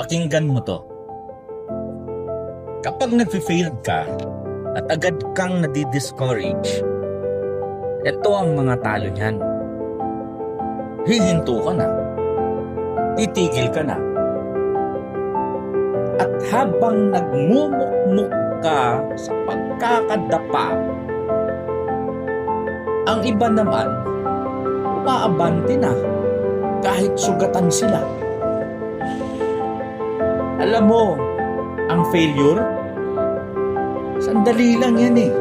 Pakinggan mo to. Kapag nag-fail ka at agad kang nadi-discourage, ito ang mga talo niyan. Hihinto ka na. Titigil ka na. At habang nagmumukmuk ka sa pagkakadapa, ang iba naman, umaabante na kahit sugatan sila. Alam mo, ang failure, sandali lang yan eh.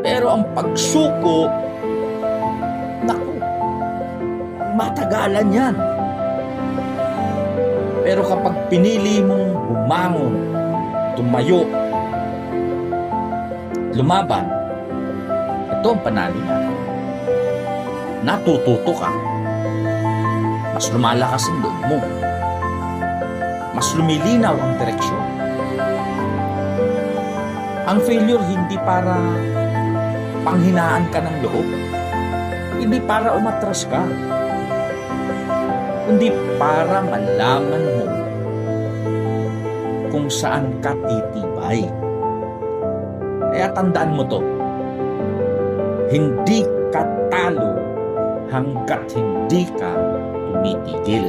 Pero ang pagsuko, naku, matagalan yan. Pero kapag pinili mong bumangon, tumayo, lumaban, ito ang panalo niya. Natututo ka. Mas lumalakas ang loob mo. Mas lumilinaw ang direksyon. Ang failure hindi para panghinaan ka ng loob. Hindi para umatras ka. Kundi para malaman mo kung saan ka titibay. Kaya tandaan mo to. Hindi ka talo hanggat hindi ka tumitigil.